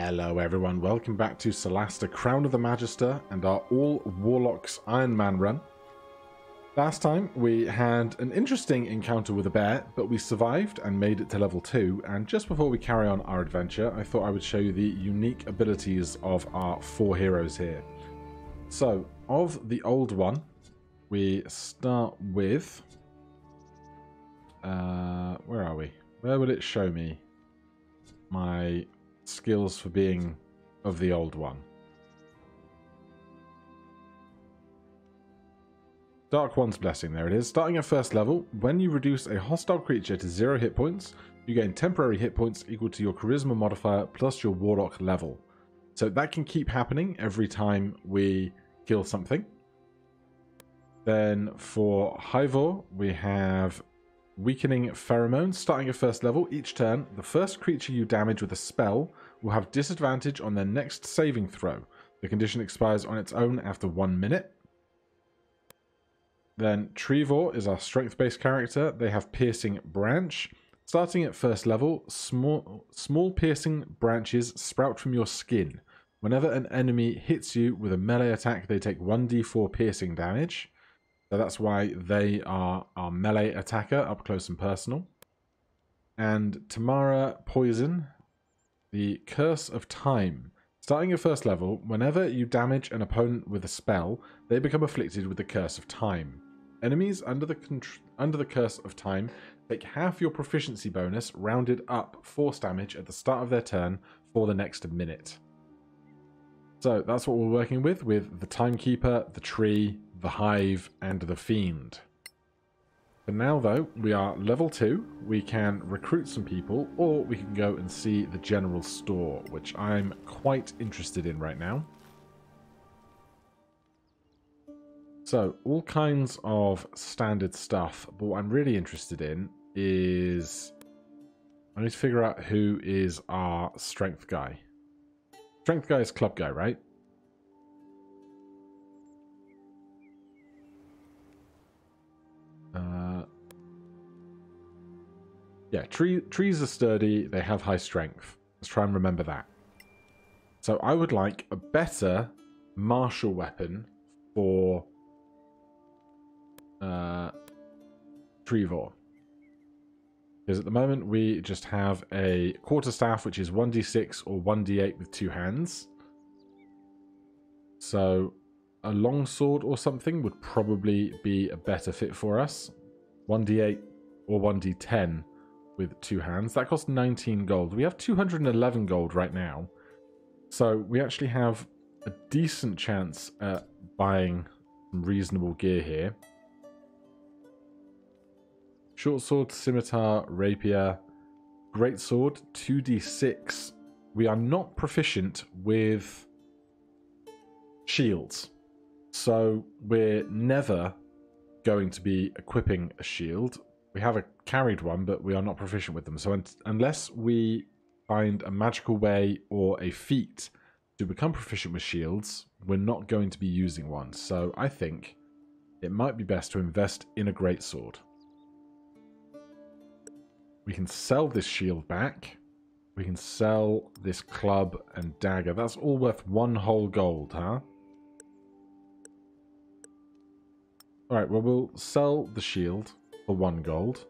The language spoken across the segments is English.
Hello everyone, welcome back to Solasta, Crown of the Magister, and our all Warlocks Ironman run. Last time we had an interesting encounter with a bear, but we survived and made it to level 2, and just before we carry on our adventure, I thought I would show you the unique abilities of our 4 heroes here. So, of the old one, we start with... where are we? Where would it show me my skills for being of the old one? Dark One's Blessing, there it is. Starting at first level, when you reduce a hostile creature to 0 hit points, you gain temporary hit points equal to your charisma modifier plus your warlock level. So that can keep happening every time we kill something. Then for Hivor, we have Weakening Pheromones. Starting at first level, each turn, the first creature you damage with a spell will have disadvantage on their next saving throw. The condition expires on its own after 1 minute. Then Trevor is our strength-based character. They have Piercing Branch. Starting at first level, small piercing branches sprout from your skin. Whenever an enemy hits you with a melee attack, they take 1d4 piercing damage. So that's why they are our melee attacker, up close and personal. And Tamara Poison, the Curse of Time. Starting at first level, whenever you damage an opponent with a spell, they become afflicted with the Curse of Time. Enemies under the Curse of Time take half your proficiency bonus, rounded up force damage at the start of their turn for the next minute. So that's what we're working with the Timekeeper, the Tree, the Hive, and the Fiend. For now though, we are level 2, we can recruit some people, or we can go and see the general store, which I'm quite interested in right now. So, all kinds of standard stuff, but what I'm really interested in is... I need to figure out who is our strength guy. Strength guy is club guy, right? Yeah, trees are sturdy, they have high strength. Let's try and remember that. So I would like a better martial weapon for Trevor. Because at the moment we just have a quarterstaff, which is 1d6 or 1d8 with 2 hands. So a longsword or something would probably be a better fit for us. 1d8 or 1d10 with 2 hands. That costs 19 gold. We have 211 gold right now. So we actually have a decent chance at buying some reasonable gear here. Short sword, scimitar, rapier, greatsword, 2d6. We are not proficient with shields. So we're never going to be equipping a shield. We have a carried one, but we are not proficient with them. So unless we find a magical way or a feat to become proficient with shields, we're not going to be using one. So I think it might be best to invest in a greatsword. We can sell this shield back. We can sell this club and dagger. That's all worth 1 whole gold, huh? Alright, well, we'll sell the shield for 1 gold.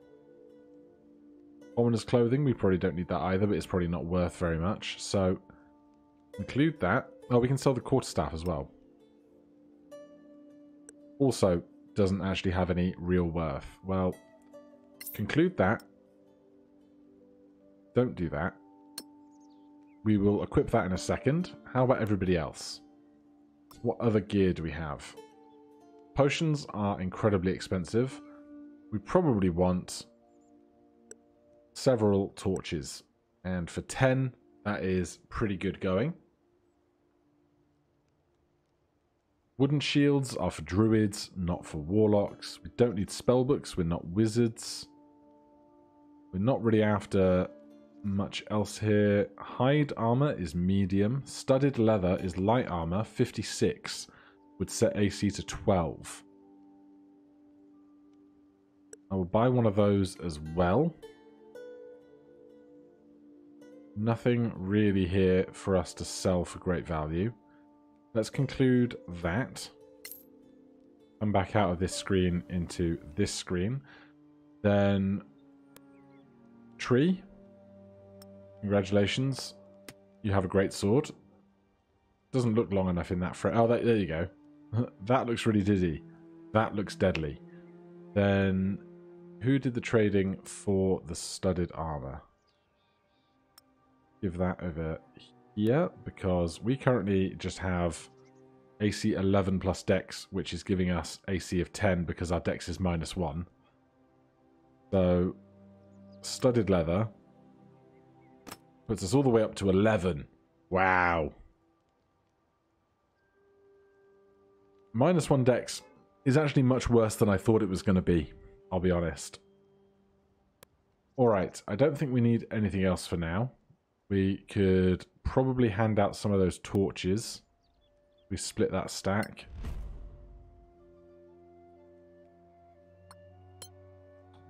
Commoner's clothing, we probably don't need that either, but it's probably not worth very much. So, include that. Oh, we can sell the quarterstaff as well. Also, doesn't actually have any real worth. Well, conclude that. Don't do that. We will equip that in a second. How about everybody else? What other gear do we have? Potions are incredibly expensive. We probably want several torches. And for 10, that is pretty good going. Wooden shields are for druids, not for warlocks. We don't need spellbooks, we're not wizards. We're not really after much else here. Hide armor is medium. Studded leather is light armor, 56. Would set AC to 12. I will buy one of those as well. Nothing really here for us to sell for great value. Let's conclude that. Come back out of this screen into this screen. Then tree. Congratulations. You have a great sword. Doesn't look long enough in that frame. Oh, there you go. That looks really dizzy. That looks deadly. Then who did the trading for the studded armor? Give that over here, because we currently just have AC 11 plus Dex, which is giving us AC of 10 because our Dex is -1. So studded leather puts us all the way up to 11. Wow. -1 Dex is actually much worse than I thought it was going to be, I'll be honest. Alright, I don't think we need anything else for now. We could probably hand out some of those torches. We split that stack.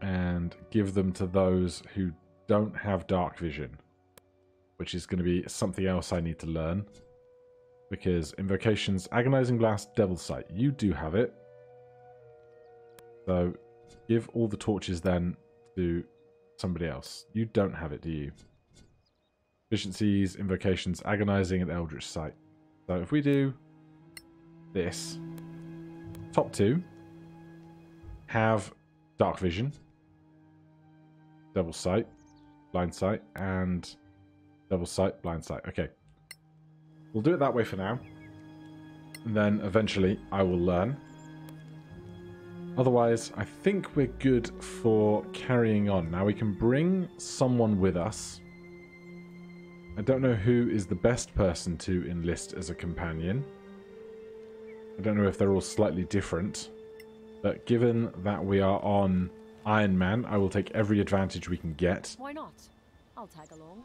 And give them to those who don't have dark vision. Which is going to be something else I need to learn. Because invocations, agonizing blast, devil's sight. You do have it. So give all the torches then to somebody else. You don't have it, do you? Efficiencies, invocations, agonizing, and eldritch sight. So if we do this, top two have dark vision, devil's sight, blind sight, and devil's sight, blind sight. Okay. We'll do it that way for now. And then eventually I will learn. Otherwise, I think we're good for carrying on. Now we can bring someone with us. I don't know who is the best person to enlist as a companion. I don't know if they're all slightly different. But given that we are on Ironman, I will take every advantage we can get. Why not? I'll tag along.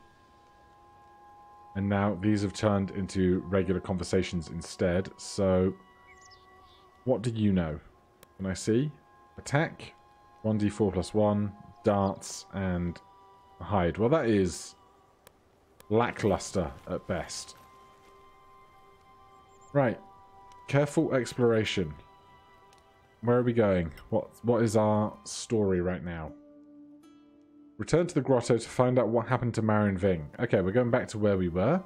And now these have turned into regular conversations instead. So, what do you know? Can I see? Attack, 1d4 plus 1, darts, and hide. Well, that is lackluster at best. Right. Careful exploration. Where are we going? What is our story right now? Return to the grotto to find out what happened to Marion Ving. Okay, we're going back to where we were.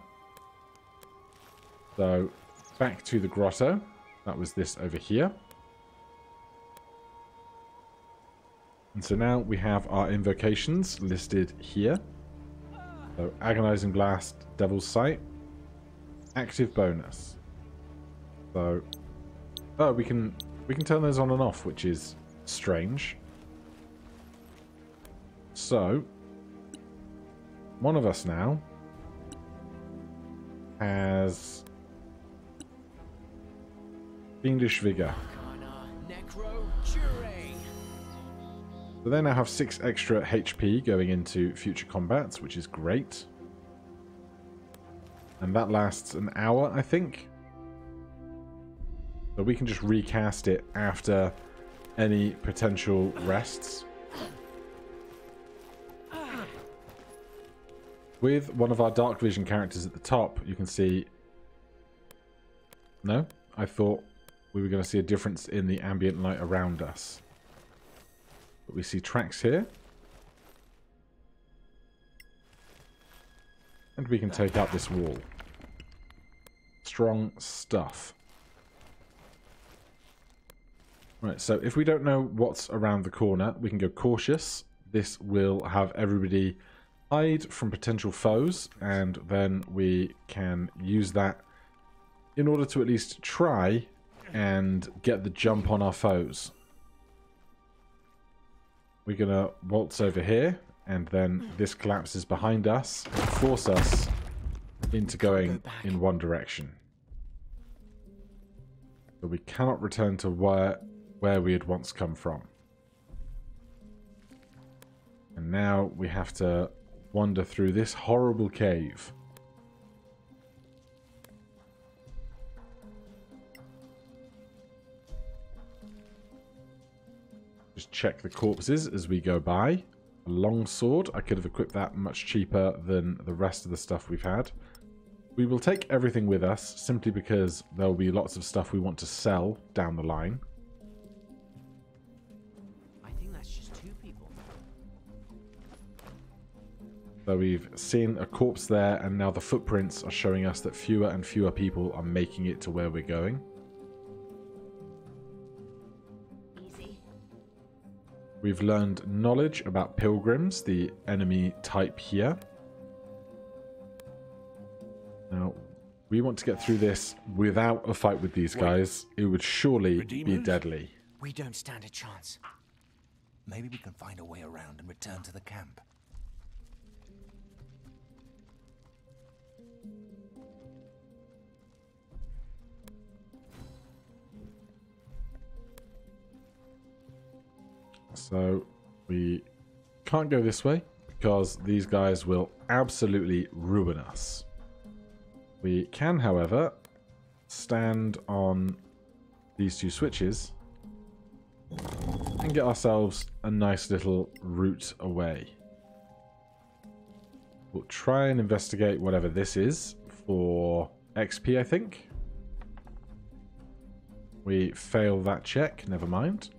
So, back to the grotto. That was this over here. And so now we have our invocations listed here. So, Agonizing Blast, Devil's Sight. Active bonus. So, oh, we can turn those on and off, which is strange. So, one of us now has Fiendish Vigor. So they now have 6 extra HP going into future combats, which is great. And that lasts an hour, I think. So we can just recast it after any potential rests. With one of our dark vision characters at the top, you can see... No? I thought we were going to see a difference in the ambient light around us. But we see tracks here. And we can take out this wall. Strong stuff. Right, so if we don't know what's around the corner, we can go cautious. This will have everybody hide from potential foes, and then we can use that in order to at least try and get the jump on our foes. We're going to waltz over here, and then this collapses behind us and force us into going in one direction. So we cannot return to where we had once come from. And now we have to wander through this horrible cave. Just check the corpses as we go by. A longsword. I could have equipped that much cheaper than the rest of the stuff we've had. We will take everything with us, simply because there will be lots of stuff we want to sell down the line. I think that's just 2 people. So we've seen a corpse there, and now the footprints are showing us that fewer and fewer people are making it to where we're going. Easy. We've learned knowledge about pilgrims, the enemy type here. Now, we want to get through this without a fight with these guys. It would surely be deadly. We don't stand a chance. Maybe we can find a way around and return to the camp. So, we can't go this way because these guys will absolutely ruin us. We can, however, stand on these 2 switches and get ourselves a nice little route away. We'll try and investigate whatever this is for XP, I think. We fail that check, never mind.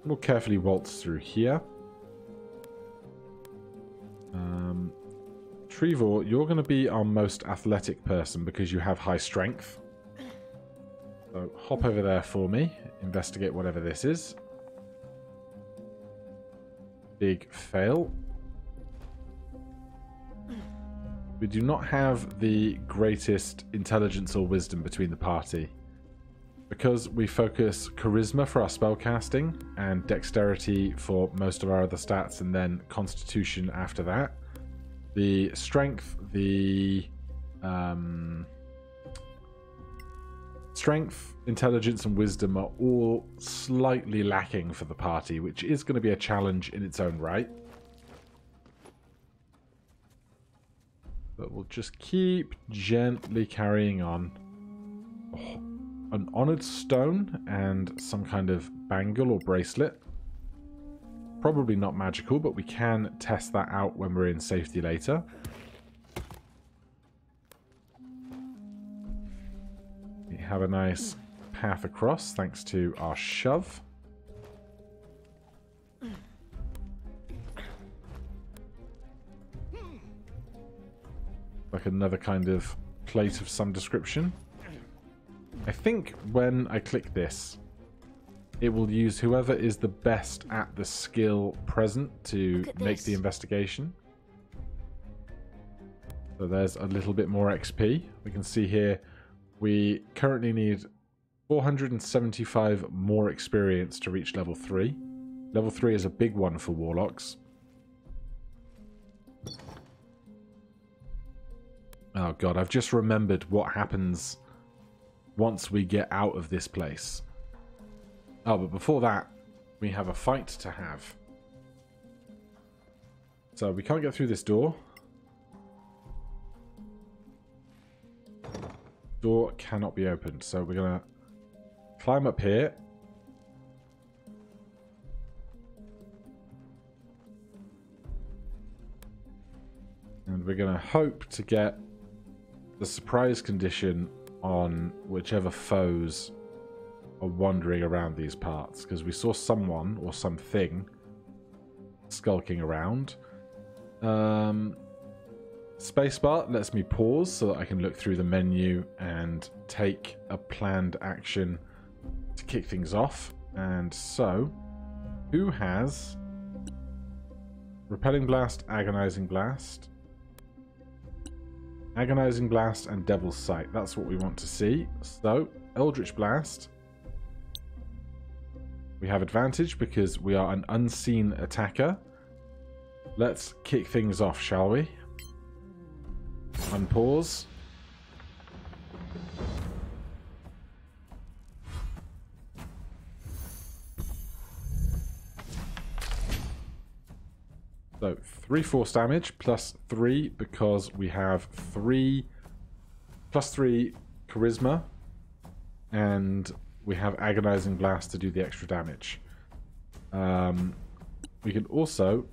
We'll carefully waltz through here. Trevor, you're going to be our most athletic person because you have high strength. So hop over there for me. Investigate whatever this is. Big fail. We do not have the greatest intelligence or wisdom between the party. Because we focus charisma for our spellcasting and dexterity for most of our other stats, and then constitution after that. The strength, strength, intelligence, and wisdom are all slightly lacking for the party, which is going to be a challenge in its own right. But we'll just keep gently carrying on. Oh, an honored stone and some kind of bangle or bracelet. Probably not magical, but we can test that out when we're in safety later. We have a nice path across thanks to our shove. Like another kind of plate of some description. I think when I click this, it will use whoever is the best at the skill present to make the investigation. So there's a little bit more XP. We can see here we currently need 475 more experience to reach level 3. Level 3 is a big one for Warlocks. Oh god, I've just remembered what happens once we get out of this place. Oh, but before that, we have a fight to have. So we can't get through this door. Door cannot be opened, so we're going to climb up here. And we're going to hope to get the surprise condition on whichever foes are wandering around these parts, because we saw someone or something skulking around. Spacebar lets me pause so that I can look through the menu and take a planned action to kick things off. And so, who has Repelling Blast, Agonizing Blast, Agonizing Blast, and Devil's Sight? That's what we want to see. So, Eldritch Blast. We have advantage because we are an unseen attacker. Let's kick things off, shall we? Unpause. So, 3 force damage, plus 3 because we have 3 plus 3 charisma, and we have Agonizing Blast to do the extra damage. we can also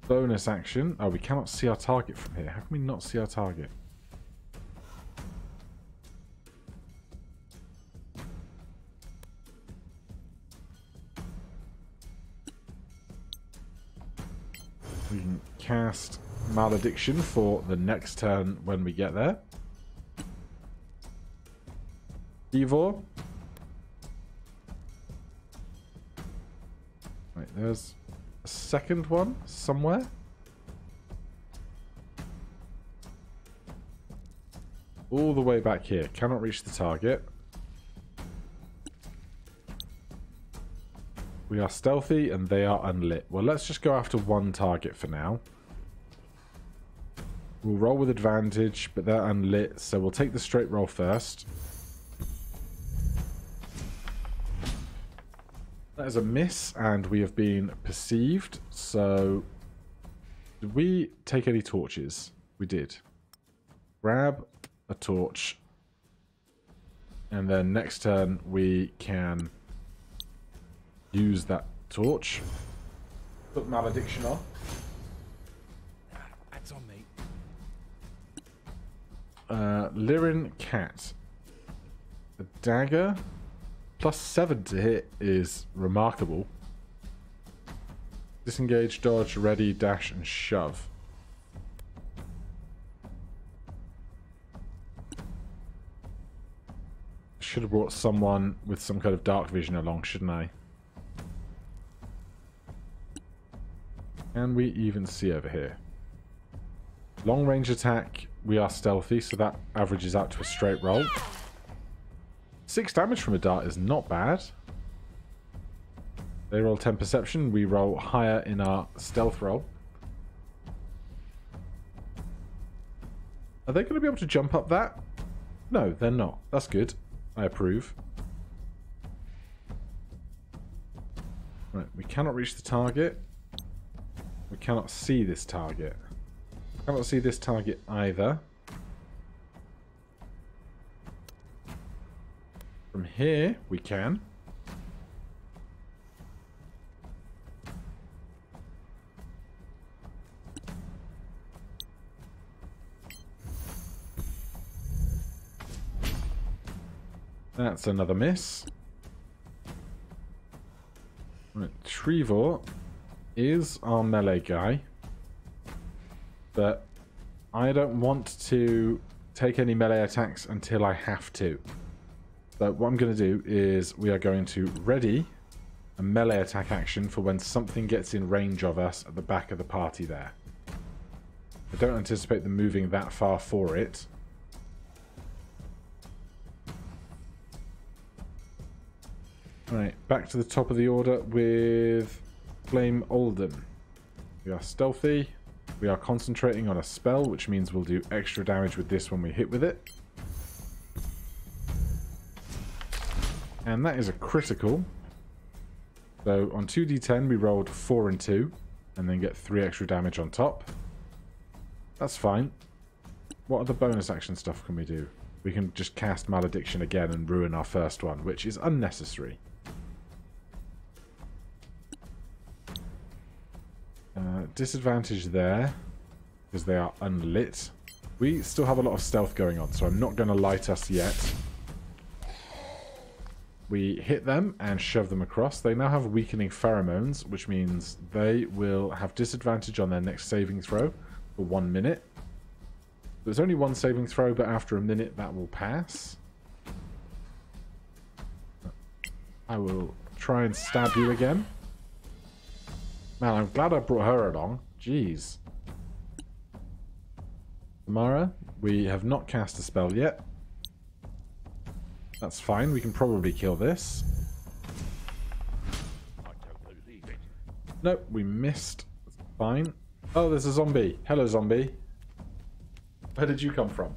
bonus action. Oh, we cannot see our target from here. How can we not see our target? We can cast Malediction for the next turn when we get there. Evor. Right, there's a second one somewhere. All the way back here. Cannot reach the target. We are stealthy and they are unlit. Well, let's just go after one target for now. We'll roll with advantage, but they're unlit, so we'll take the straight roll first. That is a miss, and we have been perceived. So, did we take any torches? We did. Grab a torch. And then next turn, we can use that torch. Put Malediction on. That's on me. Lirin Cat. A dagger. +7 to hit is remarkable. Disengage, dodge, ready, dash, and shove. Should have brought someone with some kind of dark vision along, shouldn't I? Can we even see over here? Long range attack, we are stealthy, so that averages out to a straight roll. 6 damage from a dart is not bad. They roll 10 perception, we roll higher in our stealth roll. Are they going to be able to jump up that? No, they're not. That's good. I approve. Right, we cannot reach the target. We cannot see this target. Cannot see this target either. From here, we can. That's another miss. Right, Trevor is our melee guy. But I don't want to take any melee attacks until I have to. So what I'm going to do is we are going to ready a melee attack action for when something gets in range of us at the back of the party there. I don't anticipate them moving that far for it. Right, back to the top of the order with Flame Olden. We are stealthy. We are concentrating on a spell, which means we'll do extra damage with this when we hit with it. And that is a critical. So on 2d10 we rolled 4 and 2, and then get 3 extra damage on top. That's fine. What other bonus action stuff can we do? We can just cast Malediction again and ruin our first one, which is unnecessary. Disadvantage there, because they are unlit. We still have a lot of stealth going on, so I'm not going to light us yet. We hit them and shove them across. They now have weakening pheromones, which means they will have disadvantage on their next saving throw for 1 minute. There's only one saving throw, but after a minute that will pass. I will try and stab you again. Man, I'm glad I brought her along. Jeez. Tamara, we have not cast a spell yet. That's fine. We can probably kill this. Nope, we missed. That's fine. Oh, there's a zombie. Hello, zombie. Where did you come from?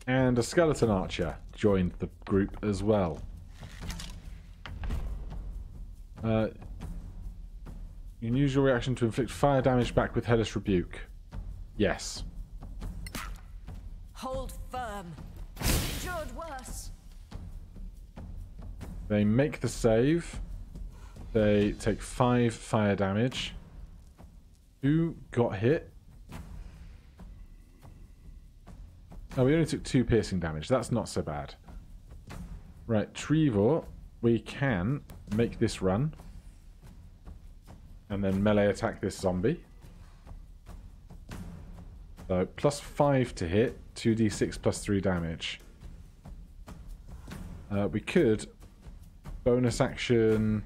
And a skeleton archer joined the group as well. You can use your reaction to inflict fire damage back with Hellish Rebuke. Yes. Hold firm. Endured worse. They make the save. They take 5 fire damage. Who got hit? Oh, we only took 2 piercing damage. That's not so bad. Right, Trevor, we can make this run. And then melee attack this zombie. So, +5 to hit, 2d6 plus 3 damage. We could bonus action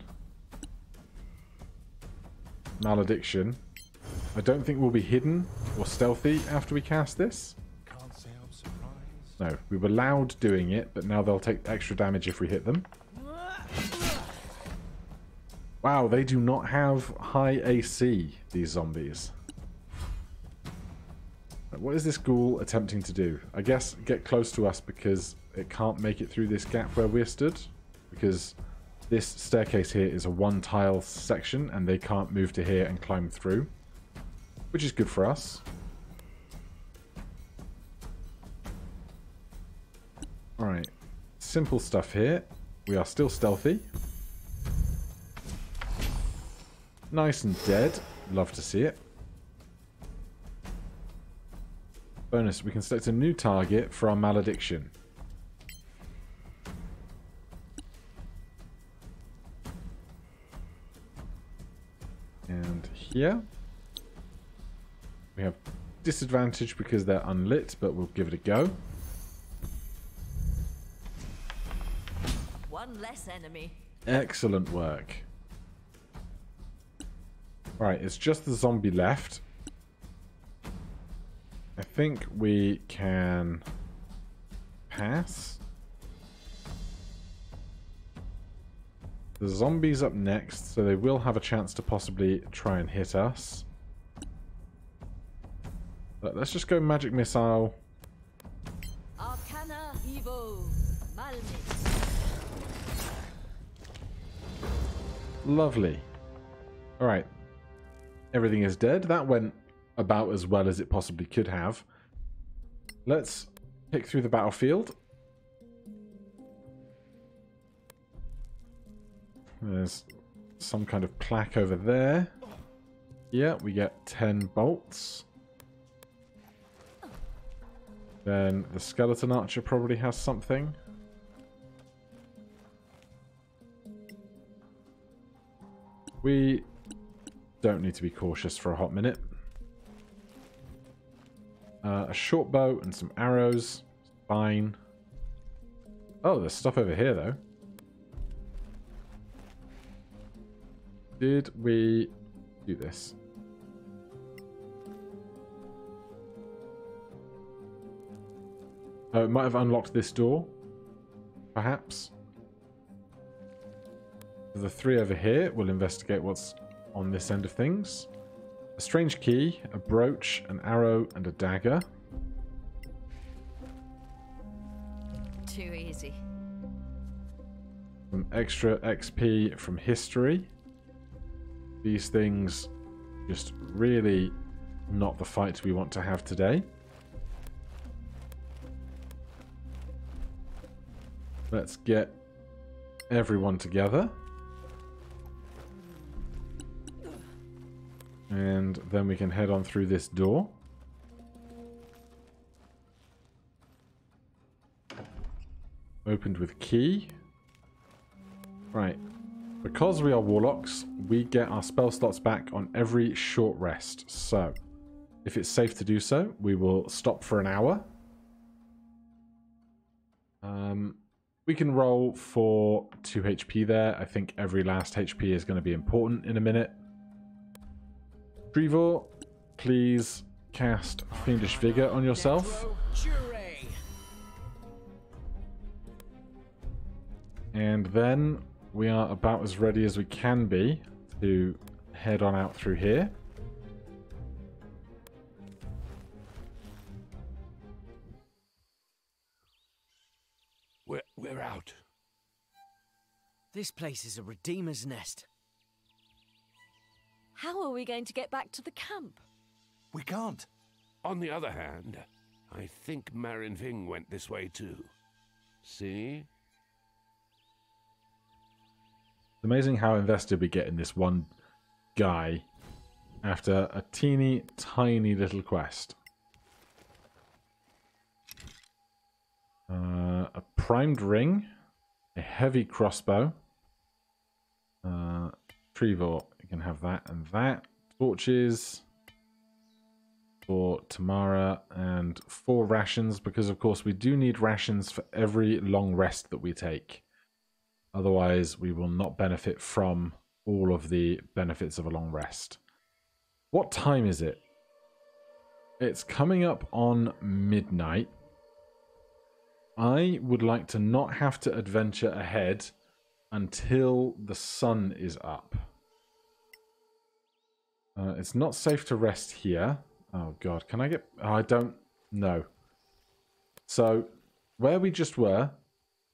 malediction. I don't think we'll be hidden or stealthy after we cast this. Can't say I'm surprised. No, we were loud doing it, but now they'll take extra damage if we hit them. Wow, they do not have high AC, these zombies. What is this ghoul attempting to do? I guess get close to us because it can't make it through this gap where we're stood. Because this staircase here is a 1-tile section and they can't move to here and climb through. Which is good for us. Alright, simple stuff here. We are still stealthy. Nice and dead. Love to see it. Bonus, we can select a new target for our malediction. And here we have disadvantage because they're unlit, but we'll give it a go. One less enemy. Excellent work. Right, it's just the zombie left. I think we can pass. The zombie's up next, so they will have a chance to possibly try and hit us. But let's just go magic missile. Arcana Evo. Malmit. Lovely. Alright. Everything is dead. That went about as well as it possibly could have. Let's pick through the battlefield. There's some kind of plaque over there. Yeah, we get 10 bolts. Then the skeleton archer probably has something. We don't need to be cautious for a hot minute. A short bow and some arrows. Fine. Oh, there's stuff over here, though. Did we do this? Oh, it might have unlocked this door. Perhaps. The 3 over here. We'll investigate what's on this end of things. A strange key, a brooch, an arrow, and a dagger. Too easy. Some extra XP from history. These things just really not the fight we want to have today. Let's get everyone together. And then we can head on through this door. Opened with key. Right. Because we are warlocks, we get our spell slots back on every short rest. So, if it's safe to do so, we will stop for an hour. We can roll for 2 HP there. I think every last HP is going to be important in a minute. Trevor, please cast Fiendish Vigor on yourself. And then we are about as ready as we can be to head on out through here. We're out. This place is a redeemer's nest. How are we going to get back to the camp? We can't. On the other hand, I think Marin Ving went this way too. See? It's amazing how invested we get in this one guy after a teeny tiny little quest. A primed ring, a heavy crossbow, Trevor, you can have that and that. Torches for Tamara, and 4 rations, because of course we do need rations for every long rest that we take. Otherwise we will not benefit from all of the benefits of a long rest. What time is it? It's coming up on midnight. I would like to not have to adventure ahead until the sun is up. It's not safe to rest here. Oh god, can I get... Oh, I don't know. So, where we just were,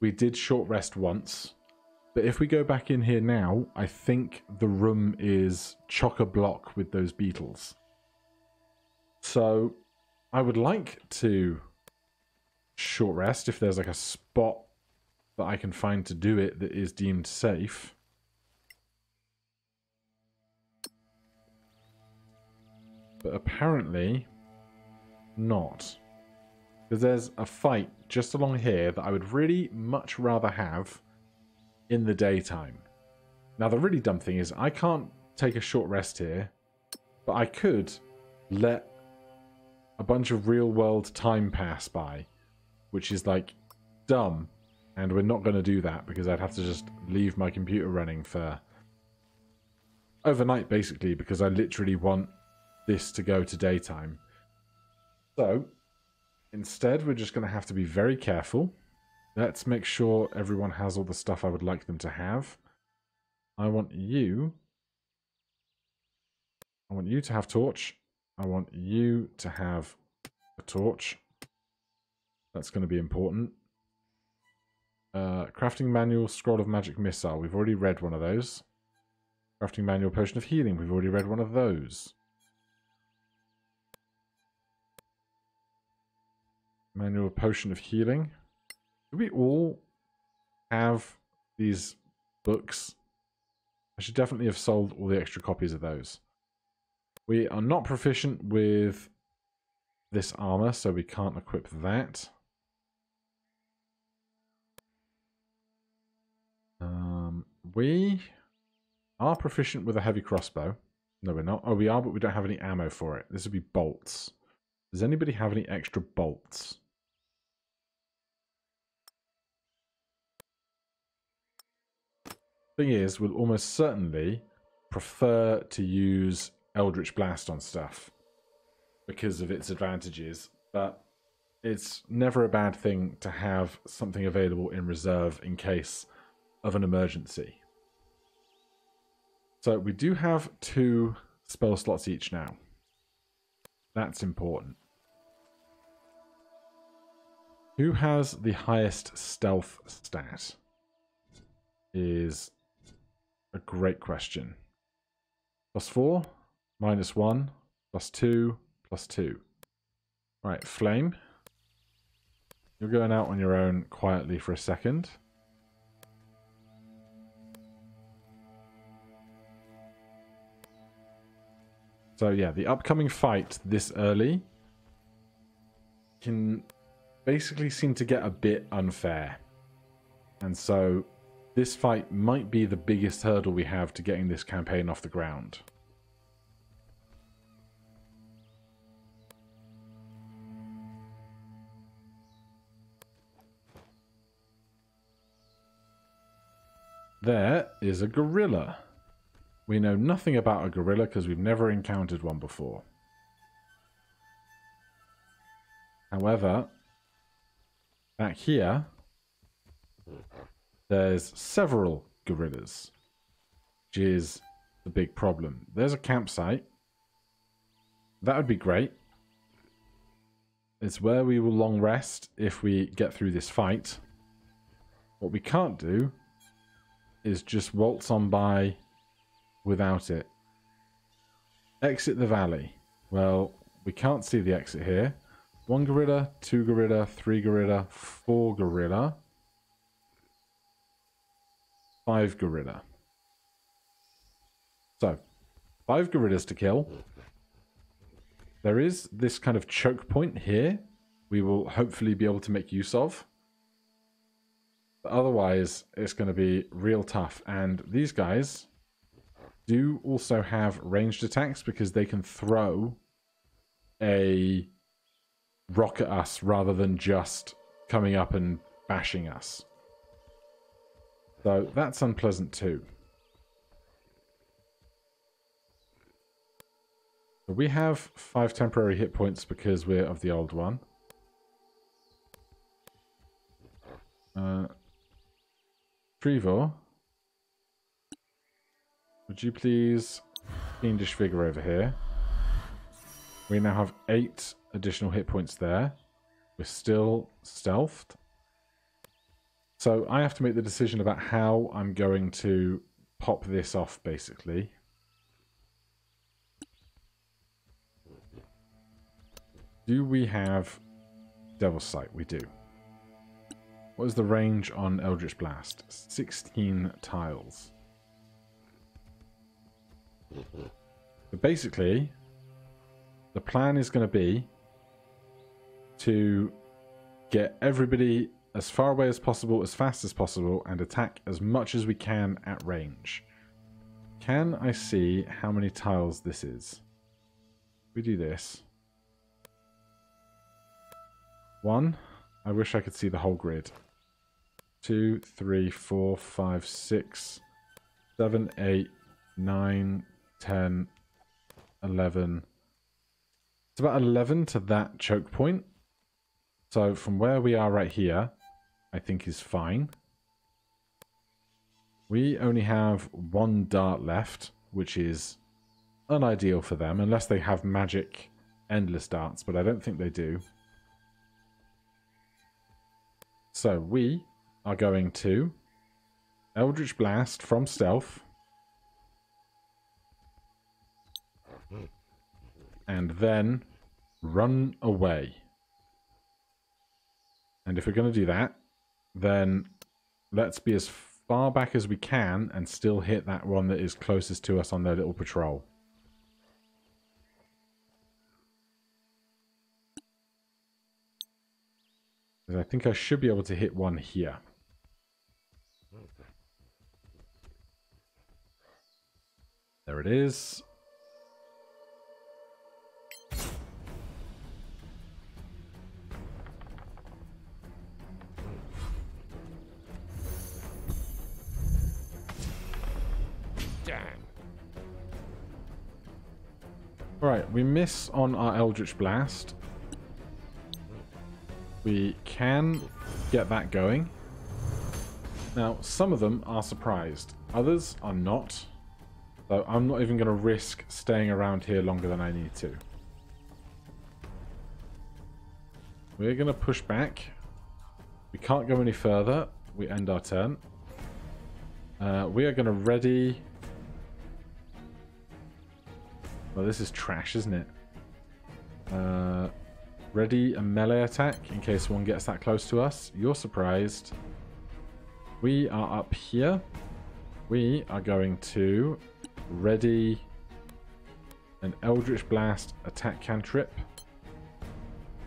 we did short rest once. But if we go back in here now, I think the room is chock-a-block with those beetles. So, I would like to short rest if there's like a spot that I can find to do it that is deemed safe. But apparently not. Because there's a fight just along here that I would really much rather have in the daytime. Now the really dumb thing is I can't take a short rest here, but I could let a bunch of real world time pass by, which is like dumb, and we're not going to do that because I'd have to just leave my computer running for overnight basically, because I literally want this to go to daytime. So instead we're just going to have to be very careful. Let's make sure everyone has all the stuff I would like them to have. I want you to have torch. I want you to have a torch. That's going to be important. Crafting manual, scroll of magic missile. We've already read one of those. Crafting manual, potion of healing. We've already read one of those. Manual potion of healing. Do we all have these books? I should definitely have sold all the extra copies of those. We are not proficient with this armor, so we can't equip that. We are proficient with a heavy crossbow. No, we're not. Oh, we are, but we don't have any ammo for it. This would be bolts. Does anybody have any extra bolts? Thing is, we'll almost certainly prefer to use Eldritch Blast on stuff because of its advantages, but it's never a bad thing to have something available in reserve in case of an emergency. So we do have 2 spell slots each now. That's important. Who has the highest stealth stat? Is a great question. +4, -1, +2, +2. Right, Flame. You're going out on your own quietly for a second. So yeah, the upcoming fight this early can basically seem to get a bit unfair. And so this fight might be the biggest hurdle we have to getting this campaign off the ground. There is a gorilla. We know nothing about a gorilla because we've never encountered one before. However, back here, there's several gorillas, which is the big problem. There's a campsite. That would be great. It's where we will long rest if we get through this fight. What we can't do is just waltz on by without it. Exit the valley. Well, we can't see the exit here. 1 gorilla, 2 gorilla, 3 gorilla, 4 gorilla, 5 gorilla. So, 5 gorillas to kill. There is this kind of choke point here we will hopefully be able to make use of. But otherwise, it's going to be real tough. And these guys do also have ranged attacks because they can throw a rock at us rather than just coming up and bashing us. So that's unpleasant too. So we have 5 temporary hit points because we're of the old one. Trevor, would you please fiendish vigor over here? We now have 8 additional hit points there. We're still stealthed. So I have to make the decision about how I'm going to pop this off, basically. Do we have Devil's Sight? We do. What is the range on Eldritch Blast? 16 tiles. But basically, the plan is going to be to get everybody as far away as possible, as fast as possible, and attack as much as we can at range. Can I see how many tiles this is? We do this. 1. I wish I could see the whole grid. 2, 3, 4, 5, 6, 7, 8, 9, 10, 11. It's about 11 to that choke point. So from where we are right here, I think is fine. We only have 1 dart left, which is unideal for them, unless they have magic endless darts, but I don't think they do. So we are going to Eldritch Blast from stealth. And then run away. And if we're going to do that, then let's be as far back as we can and still hit that one that is closest to us on their little patrol. Because I think I should be able to hit one here. There it is. Damn. Alright, we miss on our Eldritch Blast. We can get that going. Now, some of them are surprised. Others are not. So I'm not even going to risk staying around here longer than I need to. We're going to push back. We can't go any further. We end our turn. We are going to ready... Well, this is trash, isn't it? Ready a melee attack in case one gets that close to us. You're surprised. We are up here. We are going to ready an Eldritch Blast attack cantrip.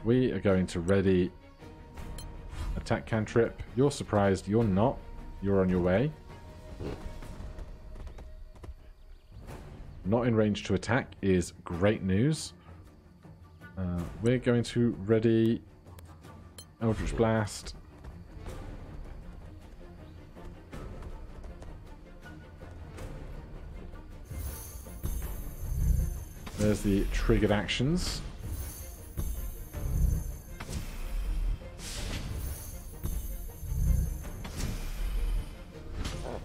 We are going to ready attack cantrip. You're surprised. You're not. You're on your way. Not in range to attack is great news. We're going to ready Eldritch Blast. There's the triggered actions.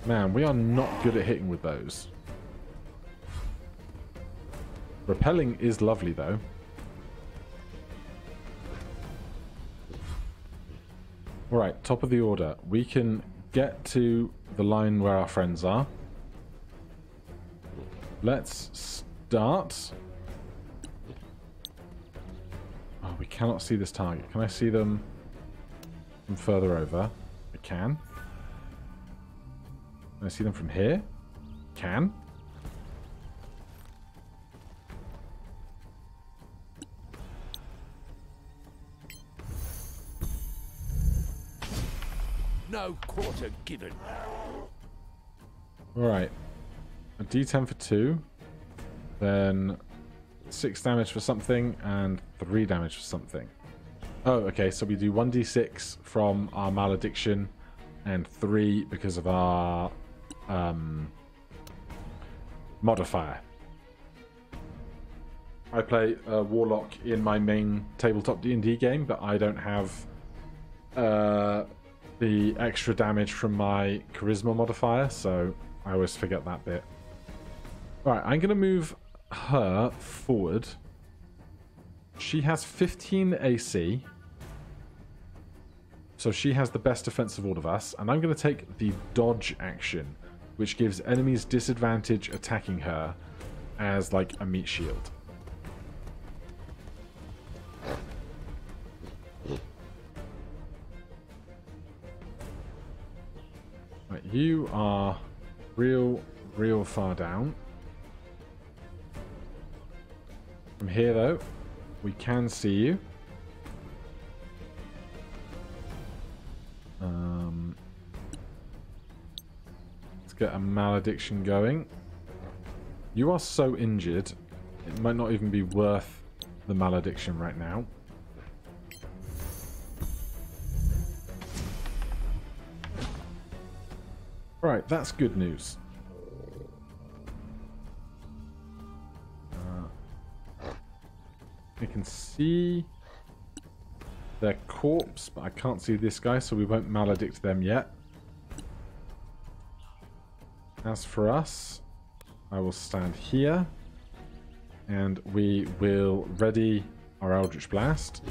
Man, we are not good at hitting with those. Repelling is lovely though. Alright, top of the order. We can get to the line where our friends are. Let's start. Oh, we cannot see this target. Can I see them from further over? I can. Can I see them from here? Can. No quarter given. Alright. A D10 for 2. Then 6 damage for something and 3 damage for something. Oh, okay, so we do 1d6 from our malediction and 3 because of our modifier. I play Warlock in my main tabletop D&D game, but I don't have the extra damage from my charisma modifier, so I always forget that bit. Alright, I'm going to move her forward. She has 15 AC, so she has the best defense of all of us, and I'm going to take the dodge action, which gives enemies disadvantage attacking her as like a meat shield. Right, you are real far down. From here, though, we can see you. Let's get a malediction going. You are so injured, it might not even be worth the malediction right now. Right, that's good news. I can see their corpse, but I can't see this guy, so we won't maledict them yet. As for us, I will stand here, and we will ready our Eldritch Blast.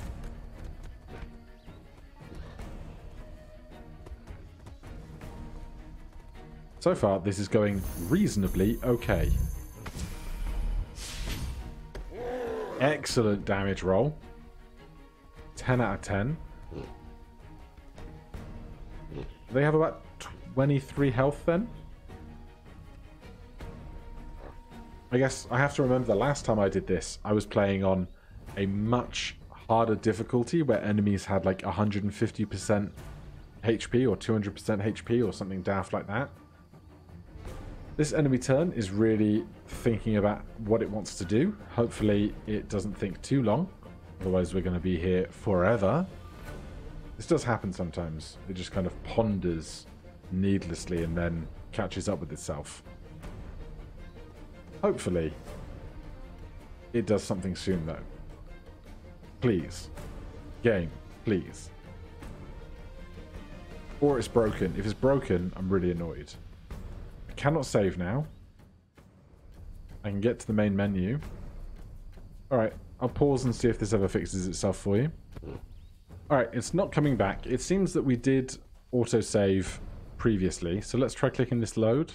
So far, this is going reasonably okay. Excellent damage roll. 10 out of 10. They have about 23 health then? I guess I have to remember the last time I did this, I was playing on a much harder difficulty where enemies had like 150% HP or 200% HP or something daft like that. This enemy turn is really thinking about what it wants to do. Hopefully it doesn't think too long. Otherwise we're going to be here forever. This does happen sometimes. It just kind of ponders needlessly and then catches up with itself. Hopefully it does something soon though. Please. Game, please. Or it's broken. If it's broken, I'm really annoyed. I cannot save now. I can get to the main menu. Alright, I'll pause and see if this ever fixes itself for you. Alright, it's not coming back. It seems that we did autosave previously, so let's try clicking this load.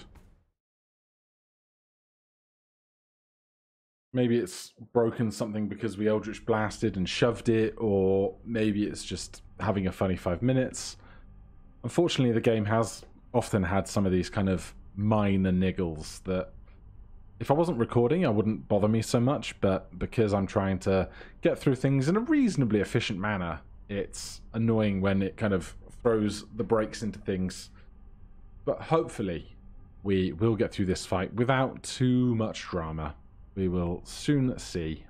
Maybe it's broken something because we Eldritch Blasted and shoved it, or maybe it's just having a funny 5 minutes. Unfortunately, the game has often had some of these kind of minor niggles that if I wasn't recording I wouldn't bother me so much, but because I'm trying to get through things in a reasonably efficient manner, it's annoying when it kind of throws the brakes into things. But hopefully we will get through this fight without too much drama. We will soon see.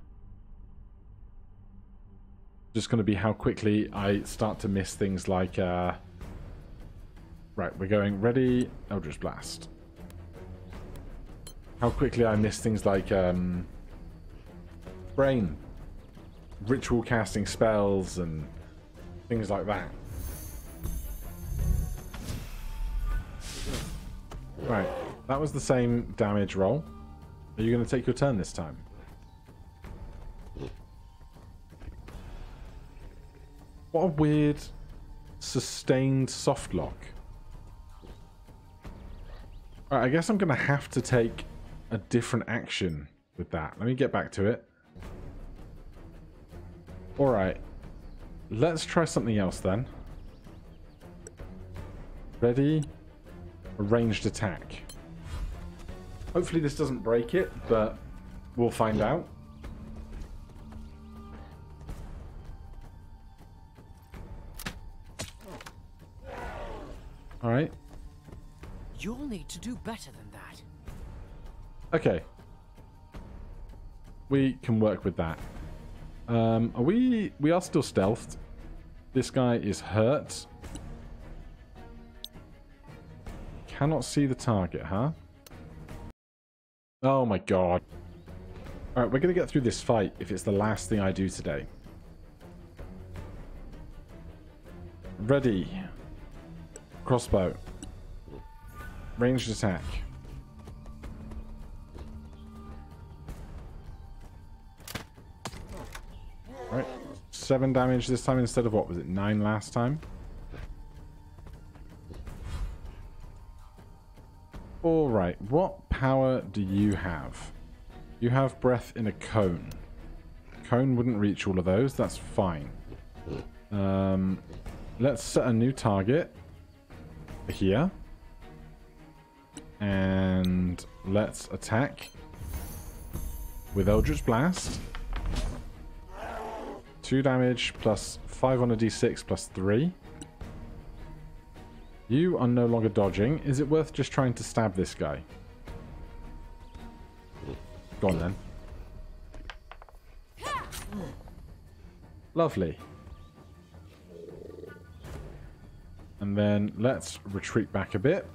Just going to be how quickly I start to miss things like right, we're going ready, Eldritch Blast. How quickly I miss things like brain, ritual casting spells and things like that. Right, that was the same damage roll. Are you going to take your turn this time? What a weird sustained soft lock. Alright, I guess I'm going to have to take a different action with that. Let me get back to it. Alright. Let's try something else then. Ready? A ranged attack. Hopefully this doesn't break it, but we'll find out. Alright. You'll need to do better than that. Okay. We can work with that. We are still stealthed. This guy is hurt. Cannot see the target, huh? Oh my god. Alright, we're going to get through this fight if it's the last thing I do today. Ready. Crossbow. Ranged attack. Alright. 7 damage this time instead of what was it? 9 last time? Alright, what power do you have? You have breath in a cone. Cone wouldn't reach all of those, that's fine. Let's set a new target here. And let's attack with Eldritch Blast. 2 damage plus 5 on a d6 plus 3. You are no longer dodging. Is it worth just trying to stab this guy? Go on then. Lovely. And then let's retreat back a bit.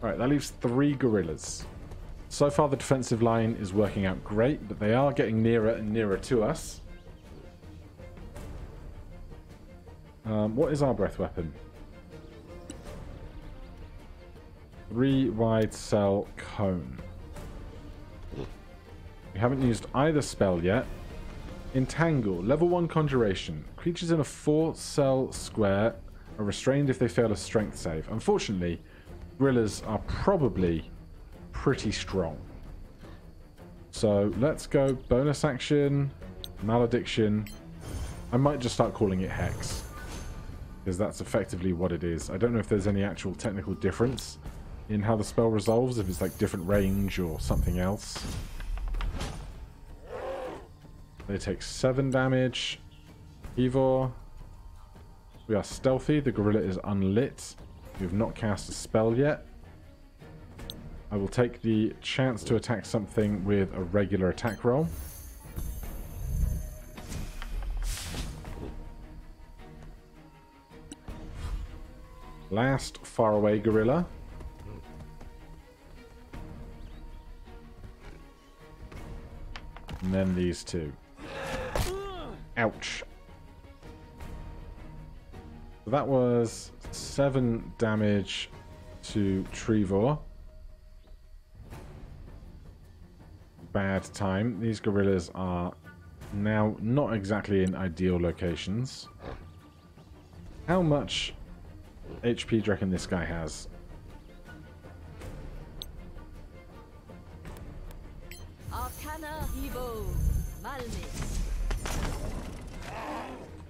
Alright, that leaves 3 gorillas. So far the defensive line is working out great, but they are getting nearer and nearer to us. What is our breath weapon? 3 wide cell cone. We haven't used either spell yet. Entangle, level 1 conjuration. Creatures in a 4-cell square are restrained if they fail a strength save. Unfortunately, gorillas are probably pretty strong. So let's go bonus action, malediction. I might just start calling it Hex, because that's effectively what it is. I don't know if there's any actual technical difference in how the spell resolves, if it's like different range or something else. They take 7 damage. Evor. We are stealthy. The gorilla is unlit. We have not cast a spell yet. I will take the chance to attack something with a regular attack roll. Last faraway gorilla. And then these 2. Ouch. So that was 7 damage to Trevor. Bad time. These gorillas are now not exactly in ideal locations. How much HP do you reckon this guy has? Arcana Evo Malmis.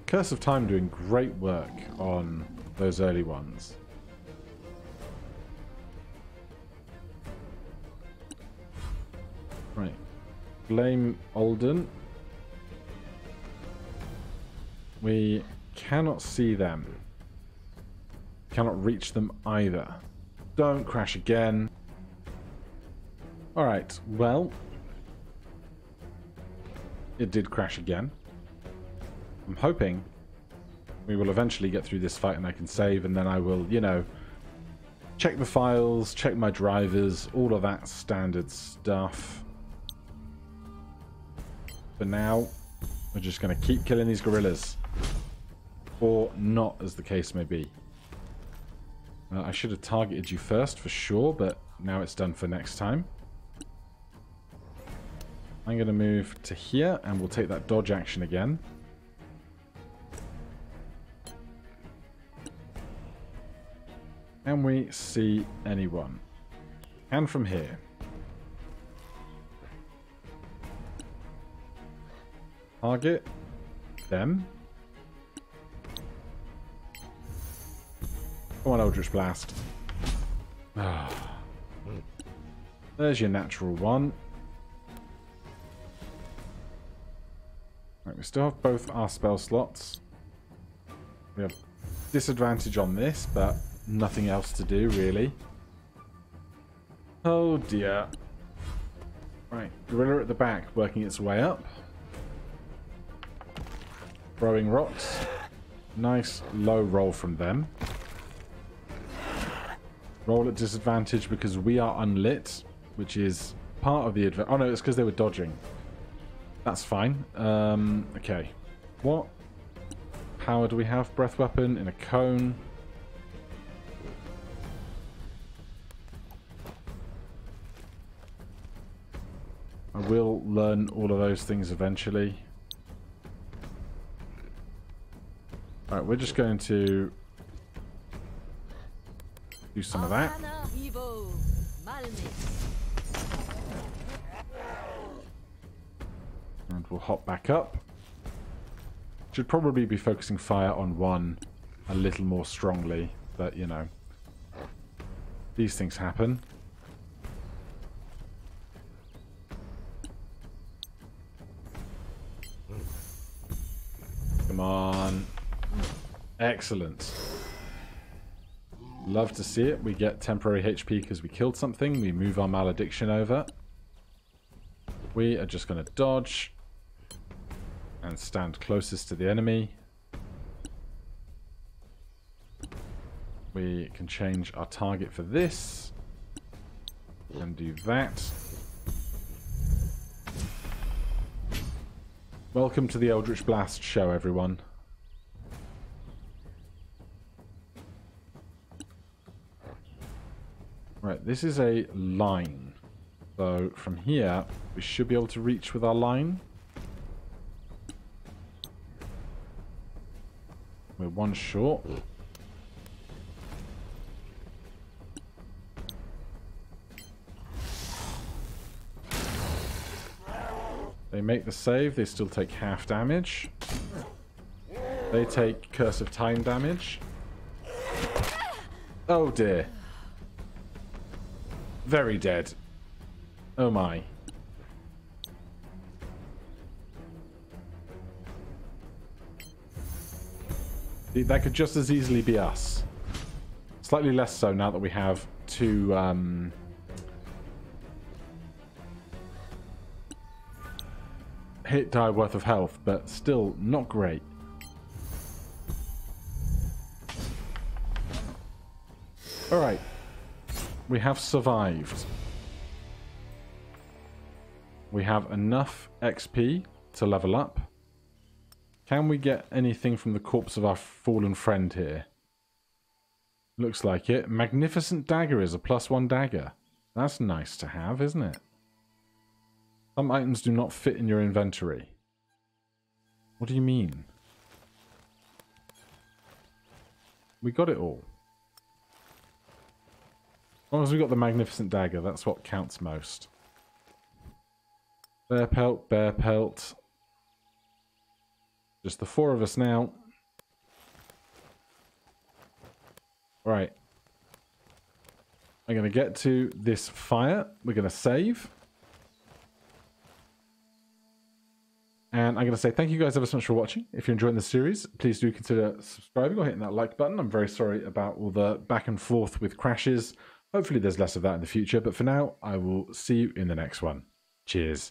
Curse of Time doing great work on those early ones. Right. Blame Alden. We cannot see them. Cannot reach them either. Don't crash again. Alright, well. It did crash again. I'm hoping we will eventually get through this fight and I can save, and then I will, you know, check the files, check my drivers, all of that standard stuff. For now, we're just going to keep killing these gorillas. Or not, as the case may be. I should have targeted you first for sure, but now it's done for next time. I'm going to move to here and we'll take that dodge action again. Can we see anyone? And from here. Target them. Come on, Eldritch Blast. There's your natural one. Right, We still have both our spell slots. We have disadvantage on this, but nothing else to do, really. Oh dear. Right, gorilla at the back, working its way up. Throwing rocks. Nice low roll from them. Roll at disadvantage because we are unlit, which is part of the advantage. Oh no, it's because they were dodging. That's fine. Okay. What power do we have? Breath weapon in a cone. I will learn all of those things eventually. Alright, we're just going to do some of that. And we'll hop back up. Should probably be focusing fire on one a little more strongly, but you know, these things happen. Come on. Excellent. Love to see it. We get temporary HP because we killed something. We move our malediction over. We are just going to dodge and stand closest to the enemy. We can change our target for this and do that. Welcome to the Eldritch Blast show, everyone. Right, this is a line. So from here, we should be able to reach with our line. We're one short. They make the save, they still take half damage. They take Curse of Time damage. Oh dear. Very dead. Oh my. That could just as easily be us. Slightly less so now that we have two hit die worth of health, but still not great. Alright. We have survived. We have enough XP to level up. Can we get anything from the corpse of our fallen friend here? Looks like it. Magnificent Dagger is a +1 dagger. That's nice to have, isn't it? Some items do not fit in your inventory. What do you mean? We got it all. As long as we got the Magnificent Dagger, that's what counts most. Bear pelt, bear pelt. Just the four of us now. Right. I'm going to get to this fire. We're going to save. And I'm going to say thank you guys ever so much for watching. If you're enjoying the series, please do consider subscribing or hitting that like button. I'm very sorry about all the back and forth with crashes. Hopefully there's less of that in the future. But for now, I will see you in the next one. Cheers.